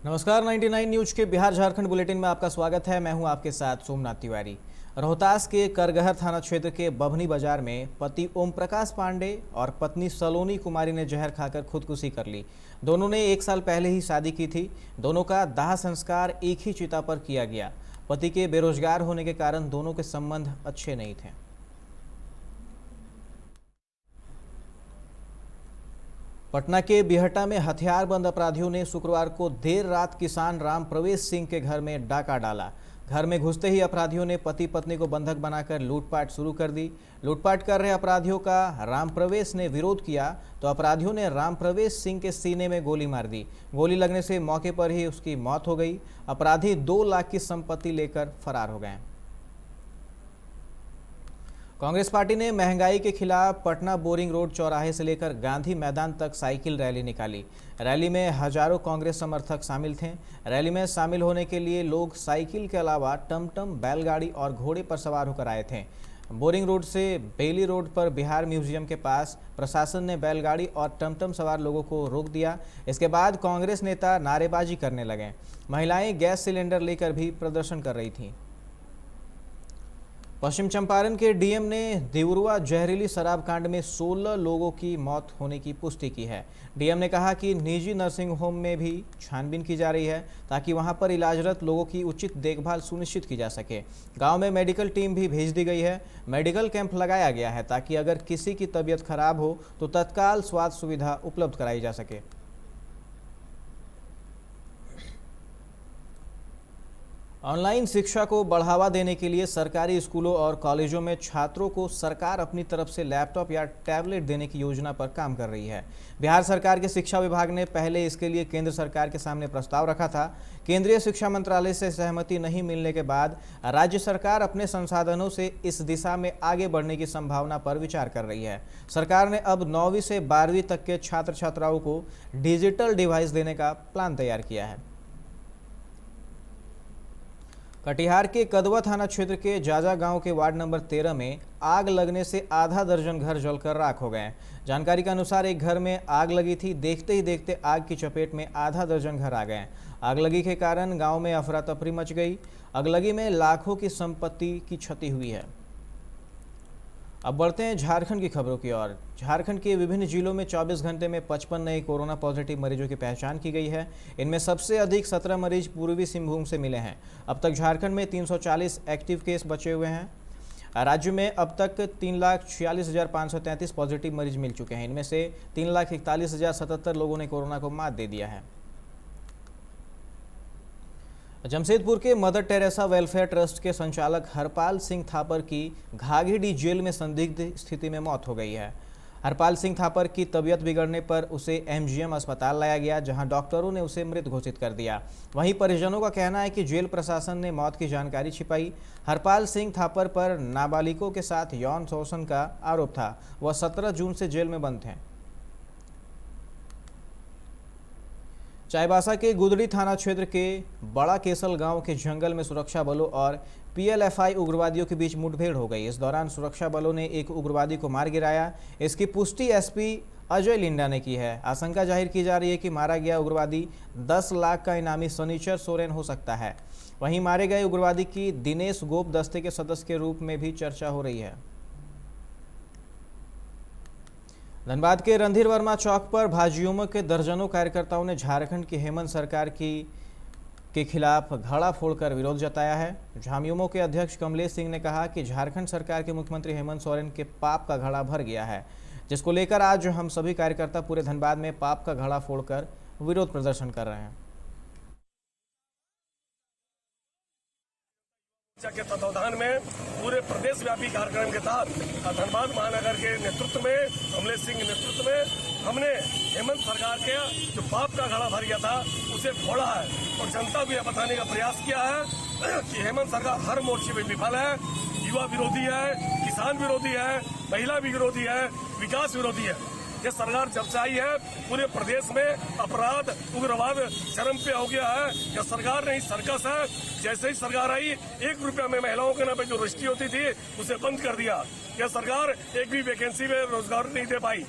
नमस्कार, 99 न्यूज के बिहार झारखंड बुलेटिन में आपका स्वागत है। मैं हूं आपके साथ सोमनाथ तिवारी। रोहतास के करगहर थाना क्षेत्र के बभनी बाजार में पति ओम प्रकाश पांडे और पत्नी सलोनी कुमारी ने जहर खाकर खुदकुशी कर ली। दोनों ने 1 साल पहले ही शादी की थी। दोनों का दाह संस्कार एक ही चिता पर किया गया। पति के बेरोजगार होने के कारण दोनों के संबंध अच्छे नहीं थे। पटना के बिहटा में हथियारबंद अपराधियों ने शुक्रवार को देर रात किसान राम प्रवेश सिंह के घर में डाका डाला। घर में घुसते ही अपराधियों ने पति पत्नी को बंधक बनाकर लूटपाट शुरू कर दी। लूटपाट कर रहे अपराधियों का राम प्रवेश ने विरोध किया तो अपराधियों ने राम प्रवेश सिंह के सीने में गोली मार दी। गोली लगने से मौके पर ही उसकी मौत हो गई। अपराधी 2 लाख की संपत्ति लेकर फरार हो गए। कांग्रेस पार्टी ने महंगाई के खिलाफ पटना बोरिंग रोड चौराहे से लेकर गांधी मैदान तक साइकिल रैली निकाली। रैली में हजारों कांग्रेस समर्थक शामिल थे। रैली में शामिल होने के लिए लोग साइकिल के अलावा टमटम, बैलगाड़ी और घोड़े पर सवार होकर आए थे। बोरिंग रोड से बेली रोड पर बिहार म्यूजियम के पास प्रशासन ने बैलगाड़ी और टमटम सवार लोगों को रोक दिया। इसके बाद कांग्रेस नेता नारेबाजी करने लगे। महिलाएं गैस सिलेंडर लेकर भी प्रदर्शन कर रही थीं। पश्चिम चंपारण के डीएम ने देवरुआ जहरीली शराब कांड में 16 लोगों की मौत होने की पुष्टि की है। डीएम ने कहा कि निजी नर्सिंग होम में भी छानबीन की जा रही है ताकि वहां पर इलाजरत लोगों की उचित देखभाल सुनिश्चित की जा सके। गांव में मेडिकल टीम भी भेज दी गई है। मेडिकल कैंप लगाया गया है ताकि अगर किसी की तबीयत खराब हो तो तत्काल स्वास्थ्य सुविधा उपलब्ध कराई जा सके। ऑनलाइन शिक्षा को बढ़ावा देने के लिए सरकारी स्कूलों और कॉलेजों में छात्रों को सरकार अपनी तरफ से लैपटॉप या टैबलेट देने की योजना पर काम कर रही है। बिहार सरकार के शिक्षा विभाग ने पहले इसके लिए केंद्र सरकार के सामने प्रस्ताव रखा था। केंद्रीय शिक्षा मंत्रालय से सहमति नहीं मिलने के बाद राज्य सरकार अपने संसाधनों से इस दिशा में आगे बढ़ने की संभावना पर विचार कर रही है। सरकार ने अब 9वीं से 12वीं तक के छात्र छात्राओं को डिजिटल डिवाइस देने का प्लान तैयार किया है। कटिहार के कदवा थाना क्षेत्र के जाजा गांव के वार्ड नंबर 13 में आग लगने से आधा दर्जन घर जलकर राख हो गए। जानकारी के अनुसार एक घर में आग लगी थी। देखते ही देखते आग की चपेट में आधा दर्जन घर आ गए। आगलगी के कारण गांव में अफरा तफरी मच गई। आगलगी में लाखों की संपत्ति की क्षति हुई है। अब बढ़ते हैं झारखंड की खबरों की ओर। झारखंड के विभिन्न जिलों में 24 घंटे में 55 नए कोरोना पॉजिटिव मरीजों की पहचान की गई है। इनमें सबसे अधिक 17 मरीज पूर्वी सिंहभूम से मिले हैं। अब तक झारखंड में 340 एक्टिव केस बचे हुए हैं। राज्य में अब तक 3,46,533 पॉजिटिव मरीज मिल चुके हैं। इनमें से 3,41,077 लोगों ने कोरोना को मात दे दिया है। जमशेदपुर के मदर टेरेसा वेलफेयर ट्रस्ट के संचालक हरपाल सिंह थापर की घाघीडीह जेल में संदिग्ध स्थिति में मौत हो गई है। हरपाल सिंह थापर की तबीयत बिगड़ने पर उसे एमजीएम अस्पताल लाया गया, जहां डॉक्टरों ने उसे मृत घोषित कर दिया। वहीं परिजनों का कहना है कि जेल प्रशासन ने मौत की जानकारी छिपाई। हरपाल सिंह थापर पर नाबालिगों के साथ यौन शोषण का आरोप था। वह 17 जून से जेल में बंद थे। चाईबासा के गुदड़ी थाना क्षेत्र के बड़ा केसल गांव के जंगल में सुरक्षा बलों और पीएलएफआई उग्रवादियों के बीच मुठभेड़ हो गई। इस दौरान सुरक्षा बलों ने एक उग्रवादी को मार गिराया। इसकी पुष्टि एसपी अजय लिंडा ने की है। आशंका जाहिर की जा रही है कि मारा गया उग्रवादी 10 लाख का इनामी शनिचर सोरेन हो सकता है। वहीं मारे गए उग्रवादी की दिनेश गोप दस्ते के सदस्य के रूप में भी चर्चा हो रही है। धनबाद के रणधीर वर्मा चौक पर भाजयुमो के दर्जनों कार्यकर्ताओं ने झारखंड की हेमंत सरकार के खिलाफ घड़ा फोड़कर विरोध जताया है। झामुमो के अध्यक्ष कमलेश सिंह ने कहा कि झारखंड सरकार के मुख्यमंत्री हेमंत सोरेन के पाप का घड़ा भर गया है, जिसको लेकर आज हम सभी कार्यकर्ता पूरे धनबाद में पाप का घड़ा फोड़कर विरोध प्रदर्शन कर रहे हैं। के तत्वावधान में पूरे प्रदेश व्यापी कार्यक्रम के तहत धनबाद महानगर के नेतृत्व में, कमलेश सिंह के नेतृत्व में हमने हेमंत सरकार के जो पाप का घड़ा भर गया था उसे फोड़ा है और जनता को यह बताने का प्रयास किया है कि हेमंत सरकार हर मोर्चे में विफल है। युवा विरोधी है, किसान विरोधी है, महिला विरोधी है, विकास विरोधी है। ये सरकार जब से आई है पूरे प्रदेश में अपराध उग्रवाद चरम पे हो गया है। यह सरकार नहीं सर्कस है। जैसे ही सरकार आई 1 रुपया में महिलाओं के नाम पे जो रजिस्ट्री होती थी उसे बंद कर दिया। यह सरकार एक भी वैकेंसी में रोजगार नहीं दे पाई।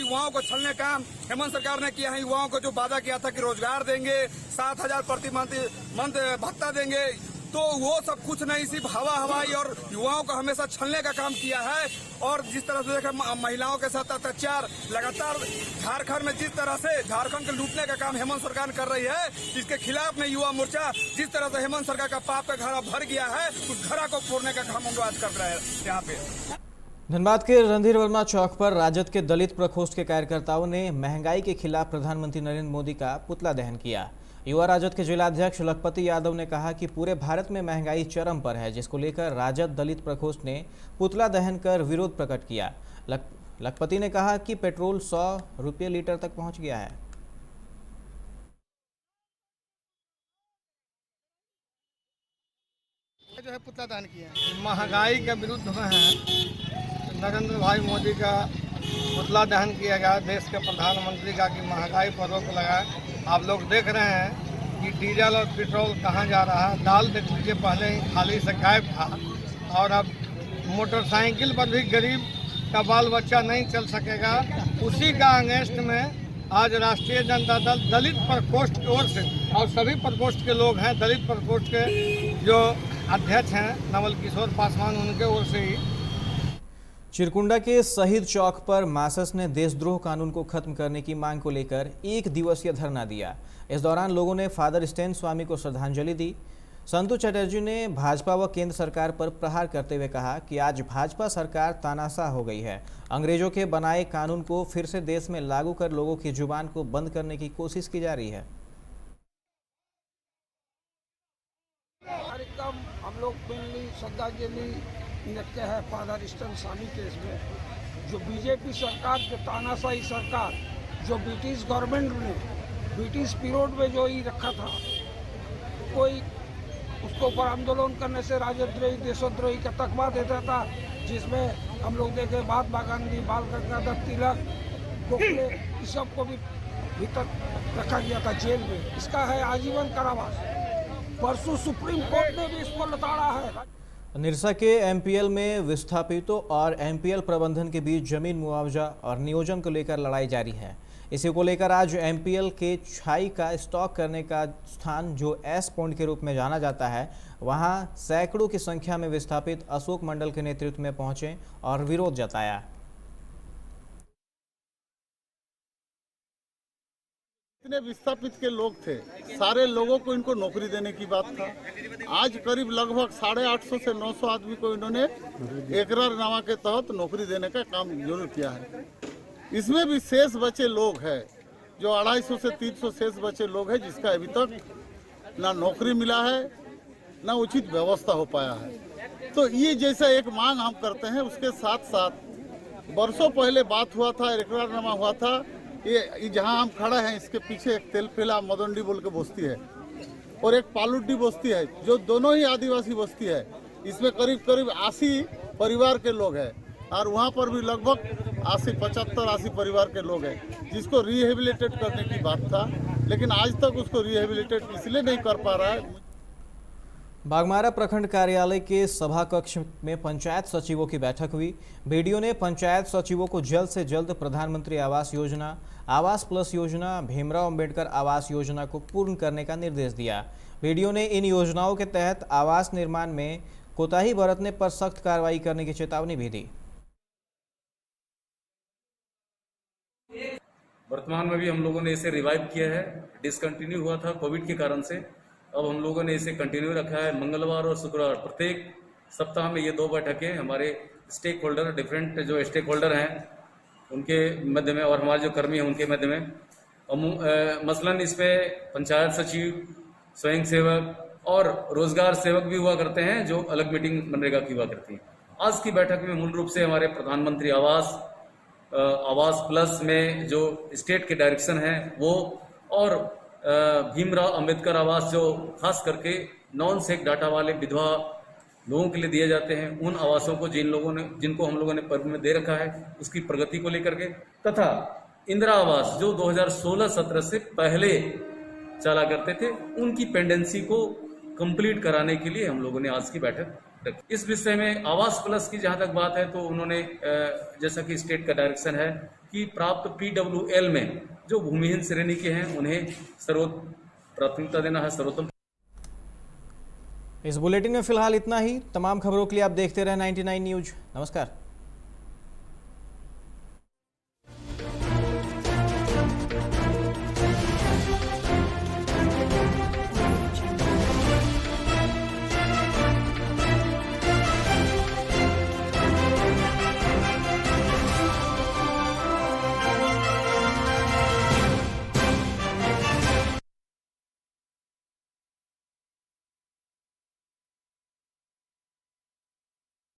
युवाओं को छलने का हेमंत सरकार ने किया है। युवाओं को जो वादा किया था कि रोजगार देंगे, 7,000 प्रति मंथ भत्ता देंगे, तो वो सब कुछ नहीं, सिर्फ हवाई और युवाओं को हमेशा छलने का काम किया है। और जिस तरह से देखा महिलाओं के साथ अत्याचार लगातार झारखंड में, जिस तरह से झारखंड को लूटने का काम हेमंत सरकार कर रही है, इसके खिलाफ में युवा मोर्चा जिस तरह से हेमंत सरकार का पाप का घड़ा भर गया है, उस घड़ा को फोड़ने का काम हम लोग आज कर रहे हैं यहाँ पे। धनबाद के रणधीर वर्मा चौक पर राजद के दलित प्रकोष्ठ के कार्यकर्ताओं ने महंगाई के खिलाफ प्रधानमंत्री नरेंद्र मोदी का पुतला दहन किया। युवा राजद के जिलाध्यक्ष लखपति यादव ने कहा कि पूरे भारत में महंगाई चरम पर है, जिसको लेकर राजद दलित प्रकोष्ठ ने पुतला दहन कर विरोध प्रकट किया। लखपति ने कहा कि पेट्रोल 100 रुपये लीटर तक पहुंच गया है। जो है पुतला दहन किया, महंगाई के विरुद्ध में है। नरेंद्र भाई मोदी का पुतला दहन किया गया, देश के प्रधानमंत्री का, कि महंगाई पर रोक लगाए। आप लोग देख रहे हैं कि डीजल और पेट्रोल कहाँ जा रहा है। दाल देख लीजिए, पहले ही थाली से गायब था, और अब मोटरसाइकिल पर भी गरीब का बाल बच्चा नहीं चल सकेगा। उसी का अगेंस्ट में आज राष्ट्रीय जनता दल दलित प्रकोष्ठ की ओर से, और सभी प्रकोष्ठ के लोग हैं, दलित प्रकोष्ठ के जो अध्यक्ष हैं नवल किशोर पासवान, उनके ओर से ही चिरकुंडा के शहीद चौक पर मासस ने देशद्रोह कानून को खत्म करने की मांग को लेकर 1 दिवसीय धरना दिया। इस दौरान लोगों ने फादर स्टैन स्वामी को श्रद्धांजलि दी। संतु चटर्जी ने भाजपा व केंद्र सरकार पर प्रहार करते हुए कहा कि आज भाजपा सरकार तानाशाह हो गई है। अंग्रेजों के बनाए कानून को फिर से देश में लागू कर लोगों की जुबान को बंद करने की कोशिश की जा रही है। कार्यक्रम हम लोग मेनली श्रद्धांजलि देते हैं फादर स्टैन स्वामी केस में। जो बीजेपी सरकार, जो तानाशाही सरकार, जो ब्रिटिश गवर्नमेंट ने ब्रिटिश पीरियड में जो ही रखा था, कोई उसके ऊपर आंदोलन करने से राजद्रोही देशद्रोही का तकमा देता था, जिसमें हम लोग देखे महात्मा गांधी, बाल गंगाधर तिलक, गोखले, इस सब को भी भीतर रखा गया था जेल में। इसका है आजीवन कारावास। परसों सुप्रीम कोर्ट ने भी इसको लताड़ा है। निरसा के एमपीएल में विस्थापितों और एमपीएल प्रबंधन के बीच जमीन मुआवजा और नियोजन को लेकर लड़ाई जारी है। इसी को लेकर आज एमपीएल के छाई का स्टॉक करने का स्थान, जो एस पॉइंट के रूप में जाना जाता है, वहां सैकड़ों की संख्या में विस्थापित अशोक मंडल के नेतृत्व में पहुंचे और विरोध जताया। इतने विस्थापित के लोग थे, सारे लोगों को इनको नौकरी देने की बात था। आज करीब लगभग 850 से 900 आदमी को इन्होंने एकरारनामा के तहत नौकरी देने का काम जरूर किया है। इसमें भी शेष बचे लोग हैं, जो 250 से 300 शेष बचे लोग हैं, जिसका अभी तक ना नौकरी मिला है, ना उचित व्यवस्था हो पाया है। तो ये जैसा एक मांग हम करते हैं, उसके साथ साथ वर्षों पहले बात हुआ था, एकरारनामा हुआ था। ये जहां हम खड़े हैं, इसके पीछे एक तेलपेला मदंडी बोल के बस्ती है और एक पालुड्डी बस्ती है, जो दोनों ही आदिवासी बस्ती है। इसमें करीब 80 परिवार के लोग हैं, और वहां पर भी लगभग 75-80 परिवार के लोग हैं, जिसको रिहेबिलिटेट करने की बात था, लेकिन आज तक उसको रिहेबिलिटेट इसलिए नहीं कर पा रहा है। बागमारा प्रखंड कार्यालय के सभा कक्ष में पंचायत सचिवों की बैठक हुई। बीडीओ ने पंचायत सचिवों को जल्द से जल्द प्रधानमंत्री आवास योजना, आवास प्लस योजना, भीमराव अंबेडकर आवास योजना को पूर्ण करने का निर्देश दिया। बीडीओ ने इन योजनाओं के तहत आवास निर्माण में कोताही बरतने पर सख्त कार्रवाई करने की चेतावनी भी दी। वर्तमान में भी हम लोगों ने इसे रिवाइव किया है। डिसकंटिन्यू हुआ था कोविड के कारण से, अब हम लोगों ने इसे कंटिन्यू रखा है। मंगलवार और शुक्रवार प्रत्येक सप्ताह में ये 2 बैठकें हमारे स्टेक होल्डर, डिफरेंट जो स्टेक होल्डर हैं उनके मध्य में, और हमारे जो कर्मी हैं उनके मध्य में। मसलन इसमें पंचायत सचिव, स्वयं सेवक और रोजगार सेवक भी हुआ करते हैं, जो अलग मीटिंग मनरेगा की हुआ करती है। आज की बैठक में मूल रूप से हमारे प्रधानमंत्री आवास प्लस में जो स्टेट के डायरेक्शन है वो, और भीमराव अंबेडकर आवास जो खास करके नॉन सेक डाटा वाले विधवा लोगों के लिए दिए जाते हैं, उन आवासों को जिनको हम लोगों ने पर्व में दे रखा है, उसकी प्रगति को लेकर के, तथा इंदिरा आवास जो 2016-17 से पहले चला करते थे, उनकी पेंडेंसी को कंप्लीट कराने के लिए हम लोगों ने आज की बैठक रखी। इस विषय में आवास प्लस की जहां तक बात है तो उन्होंने जैसा कि स्टेट का डायरेक्शन है कि प्राप्त PWL में जो भूमिहीन श्रेणी के हैं उन्हें प्राथमिकता देना है, सर्वोत्तम। इस बुलेटिन में फिलहाल इतना ही। तमाम खबरों के लिए आप देखते रहे 99 न्यूज। नमस्कार।